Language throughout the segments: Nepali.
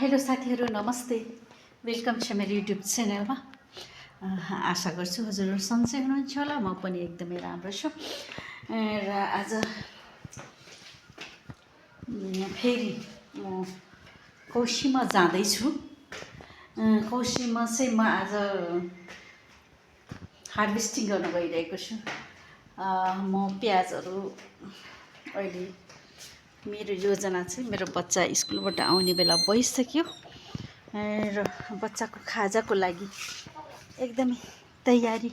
हेलो साथीहरू नमस्ते वेलकम छ मेरो युट्युब च्यानलमा। आशा गर्छु हजुरहरू सन्चै हुनुहुन्छ होला। म पनि एकदमै राम्रो छु। र आज फेरि म कौसीमा जाँदैछु। कौसीमा चाहिँ म आज हार्भेस्टिङ गर्न गइरहेको छु। म प्याजहरू अहिले मेरो योजना चाहिँ मेरो बच्चा स्कुलबाट आउने बेला भइसक्यो र बच्चाको खाजाको लागि एकदमै तयारी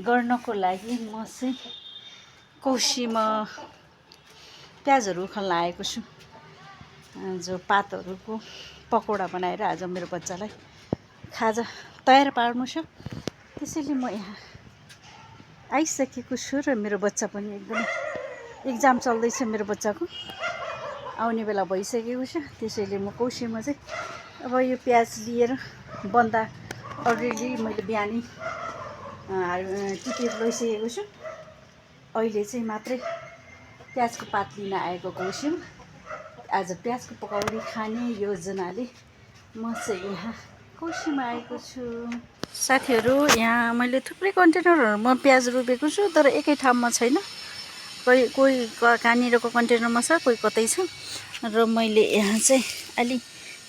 गर्नको लागि म चाहिँ कौसीमा प्याजहरू उखाल्न आएको छु। जो पातहरूको पकौडा बनाएर आज मेरो बच्चालाई खाजा तयार पार्नु छ। त्यसैले म यहाँ आइसकेको छु र मेरो बच्चा पनि एकदमै एक्जाम चल्दैछ। मेरो बच्चाको आउने बेला भइसकेको छ। त्यसैले म कौसीमा चाहिँ अब यो प्याज लिएर बन्दा अलरेडी मैले बिहानै टिपेर लैसकेको छु। अहिले चाहिँ मात्रै प्याजको पात लिन आएको कौसीमा। आज प्याजको पकौडी खाने योजनाले म चाहिँ यहाँ कौसीमा आएको छु। साथीहरू यहाँ मैले थुप्रै कन्टेनरहरूमा प्याज रोपेको छु, तर एकै ठाउँमा छैन। कोही कहाँनिरको कन्टेनरमा छ, कोही कतै छ। र मैले यहाँ चाहिँ अलि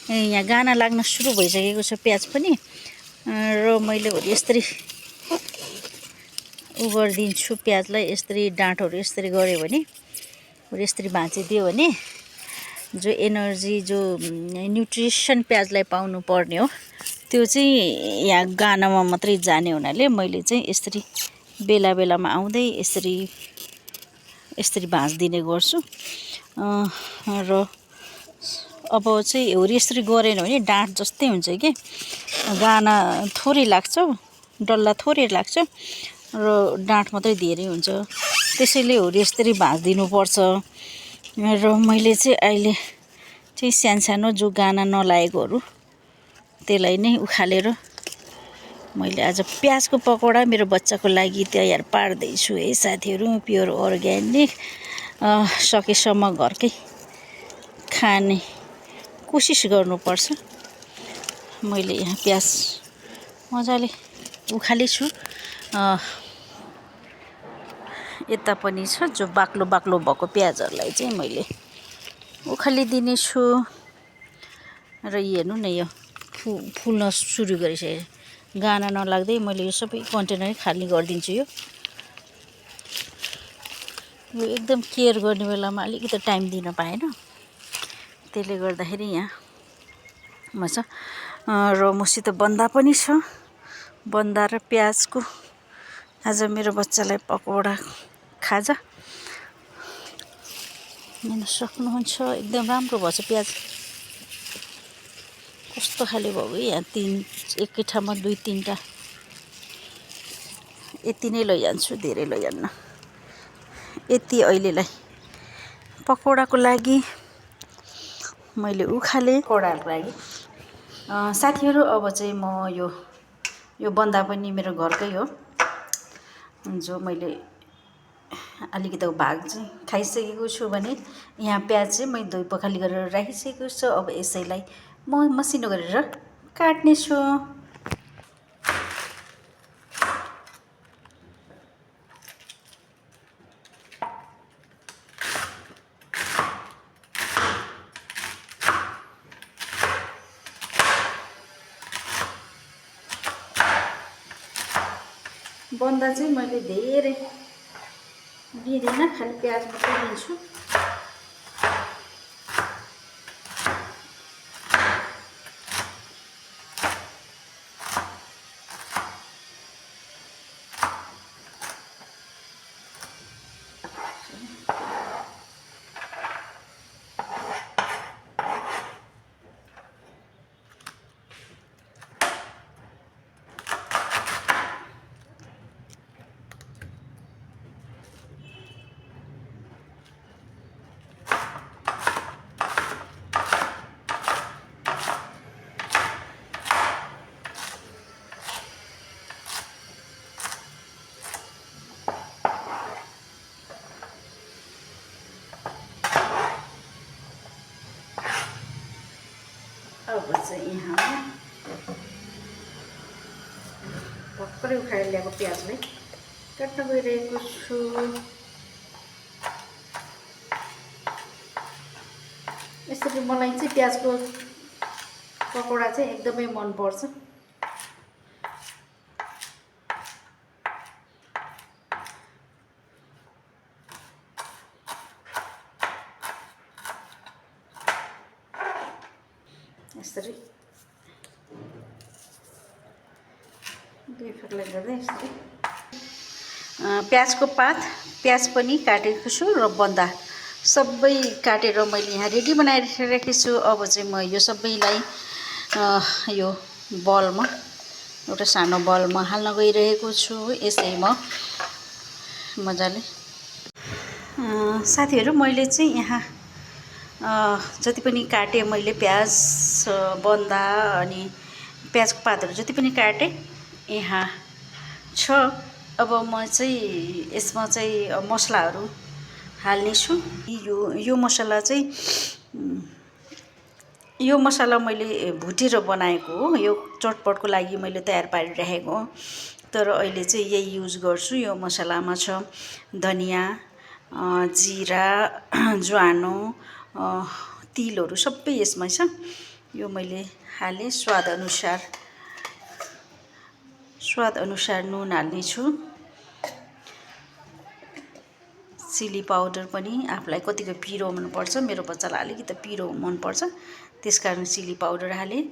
यहाँ गाना लाग्न सुरु भइसकेको छ प्याज पनि। र मैले यसरी गरिदिन्छु प्याजलाई। यसरी डाँठहरू यसरी गऱ्यो भने, यसरी भाँचिदियो भने जो एनर्जी जो न्युट्रिसन प्याजलाई पाउनु पर्ने हो त्यो चाहिँ यहाँ गानामा मात्रै जाने हुनाले मैले चाहिँ यसरी बेला बेलामा आउँदै यसरी भाँच्दिने गर्छु। र अब चाहिँ यसरी गरेन भने डाँठ जस्तै हुन्छ कि गाना थोरै लाग्छ, डल्ला थोरै लाग्छ र डाँठ मात्रै धेरै हुन्छ। त्यसैले यसरी भाँच्दिनु पर्छ। र मैले चाहिँ अहिले चाहिँ सानो जो गाना नलागेकोहरू त्यसलाई नै उखालेर मैले आज प्याजको पकौडा मेरो बच्चाको लागि तयार पार्दैछु है साथीहरू। प्योर अर्ग्यानिक, सकेसम्म घरकै खाने कोसिस गर्नुपर्छ। मैले यहाँ प्याज मजाले उखालेछु। यता पनि छ जो बाक्लो बाक्लो भएको प्याजहरूलाई चाहिँ मैले उखालिदिने छु। र हेर्नु न, यो फुल्न सुरु गरिसकेको। गाना नलाग्दै मैले यो सबै कन्टेनरै खाली गरिदिन्छु। यो एकदम केयर गर्ने बेलामा अलिकति टाइम दिन पाएन। त्यसले गर्दाखेरि यहाँ म छ र मसित बन्दा पनि छ। बन्दा र प्याजको आज मेरो बच्चालाई पकौडा खाजा लिन सक्नुहुन्छ। एकदम राम्रो भएछ प्याज। कस्तो खाले भयो यहाँ एकै ठाउँमा 2-3टा यति नै लैजान्छु, धेरै लैजान्न। यति अहिलेलाई पकौडाको लागि मैले उखाले। पकौडाको लागि साथीहरू अब चाहिँ म यो बन्दा पनि मेरो घरकै हो, जो मैले अलिकति भाग चाहिँ खाइसकेको छु भने यहाँ प्याज चाहिँ मैले धोइ पखाली गरेर राखिसकेको छु। अब यसैलाई म मसिनो गरेर काट्नेछु। बन्दा चाहिँ मैले धेरै लिँदिनँ, खालि प्याज मात्रै लिन्छु। अब चाहिँ यहाँ भर्खरै उखालेर ल्याएको प्याजलाई काट्न गइरहेको छु। यसरी मलाई चाहिँ प्याजको पकौडा चाहिँ एकदमै मनपर्छ। यसरी दुई फाक्ला गर्दै यसरी प्याजको पात, प्याज पनि काटेको छु र बन्दा सबै काटेर मैले यहाँ रेडी बनाएर राखेको छु। अब चाहिँ म यो सबैलाई यो बलमा, एउटा सानो बलमा हाल्न गइरहेको छु। यसै म मजाले साथीहरू मैले चाहिँ यहाँ जति पनि काटेँ मैले प्याज, बन्दा अनि प्याजको पातहरू जति पनि काटेँ यहाँ छ। अब म चाहिँ यसमा चाहिँ मसलाहरू हाल्नेछु। यो मसला चाहिँ यो मसला मैले भुटेर बनाएको हो। यो चटपटको लागि मैले तयार पारिरहेको हो, तर अहिले चाहिँ यही युज गर्छु। यो मसलामा छ धनियाँ, जिरा, ज्वानो, तिलहरू सबै यसमा छ। यो मैले हालेँ। स्वाद अनुसार नुन हाल्नेछु। चिली पाउडर पनि आफूलाई कतिको पिरो मनपर्छ, मेरो बच्चालाई अलिकति पिरो मनपर्छ, त्यसकारण चिली पाउडर हालेँ।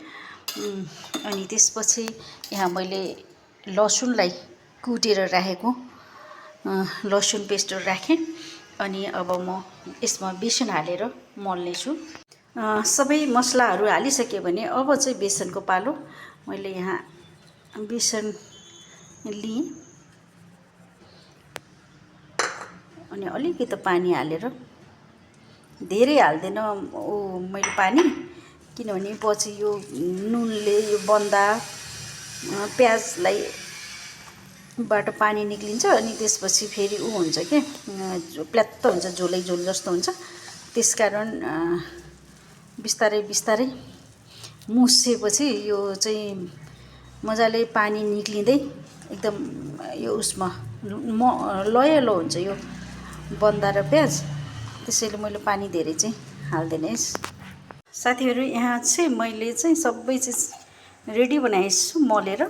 अनि त्यसपछि यहाँ मैले लसुनलाई कुटेर राखेको लसुन पेस्टहरू राखेँ। अनि अब म यसमा बेसन हालेर मोल्नेछु। सबै मसलाहरू हालिसक्यो भने अब चाहिँ बेसनको पालो। मैले यहाँ बेसन लिएँ अनि अलिकति पानी हालेर, धेरै हाल्दैन मैले पानी, किनभने पछि यो नुनले यो बन्दा प्याजलाई बाट पानी निक्लिन्छ अनि त्यसपछि फेरि हुन्छ के प्ल्यात्त हुन्छ, झोलै झोल जस्तो हुन्छ। त्यसकारण बिस्तारै बिस्तारै मुछेपछि यो चाहिँ मजाले पानी निक्लिँदै एकदम यो उसमा लयलो हुन्छ यो बन्दा र प्याज। त्यसैले मैले पानी धेरै चाहिँ हाल्दैन। साथीहरू यहाँ चाहिँ मैले चाहिँ सबै चिज रेडी बनाएछु मोलेर।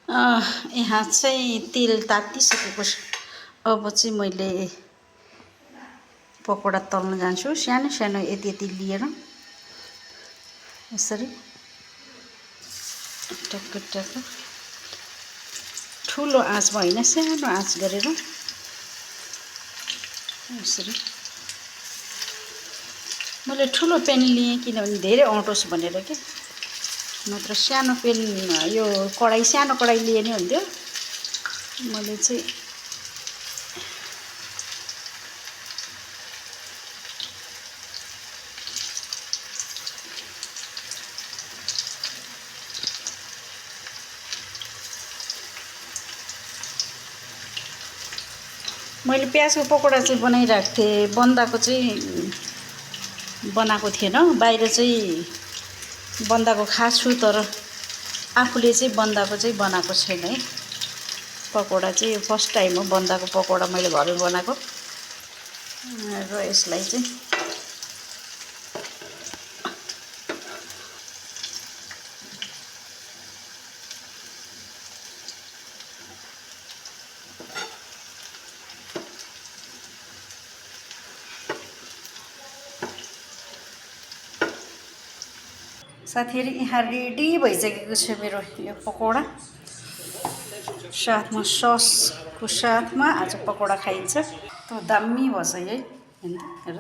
यहाँ चाहिँ तेल तातिसकेको छ। अब चाहिँ मैले पकौडा तल्न जान्छु। सानो सानो यति यति लिएर यसरी टक्क टक्क, ठुलो आँचमा होइन, सानो आँच गरेर यसरी। मैले ठुलो पेन लिएँ किनभने धेरै अँटोस् भनेर के, नत्र सानो पेन, यो कडाई सानो कडाई लिए नै हुन्थ्यो। मैले चाहिँ प्याजको पकौडा चाहिँ बनाइरहेको थिएँ। बन्दाको चाहिँ बनाएको थिएन। बाहिर चाहिँ बन्दाको खाछु, तर आफूले चाहिँ बन्दाको चाहिँ बनाएको छैन है। पकौडा चाहिँ फर्स्ट टाइम हो बन्दाको पकौडा मैले घरमा बनाएको। र यसलाई चाहिँ साथीहरू यहाँ रेडी भइसकेको छ मेरो यो पकौडा। साथमा ससको साथमा आज पकौडा खाइन्छ। त दामी भएछ है, हेर।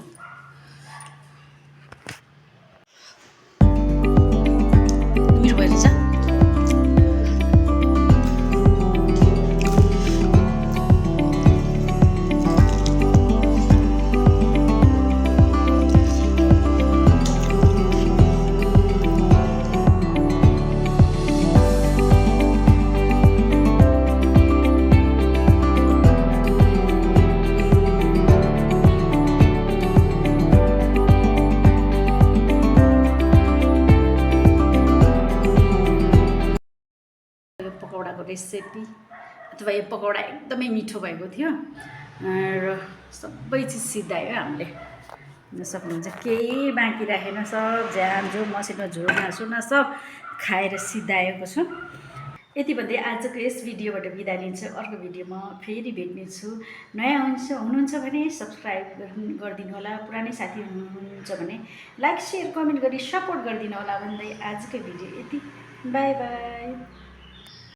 मिठो भइरहेछ। रेसिपी अथवा यो पकौडा एकदमै मिठो भएको थियो र सबै चिज सिद्धायो हामीले। सक्नुहुन्छ, केही बाँकी राखेन, सब ज्यान जो मसिनो झोल मासुमा सब खाएर सिद्धाएको छु। यति भन्दै आजको यस भिडियोबाट बिदा लिन्छु। अर्को भिडियोमा फेरि भेट्नेछु। नयाँ हुनुहुन्छ भने सब्सक्राइब गरिदिनु होला, पुरानै साथी हुनुहुन्छ भने लाइक सेयर कमेन्ट गरी सपोर्ट गरिदिनु होला भन्दै आजको भिडियो यति। By by.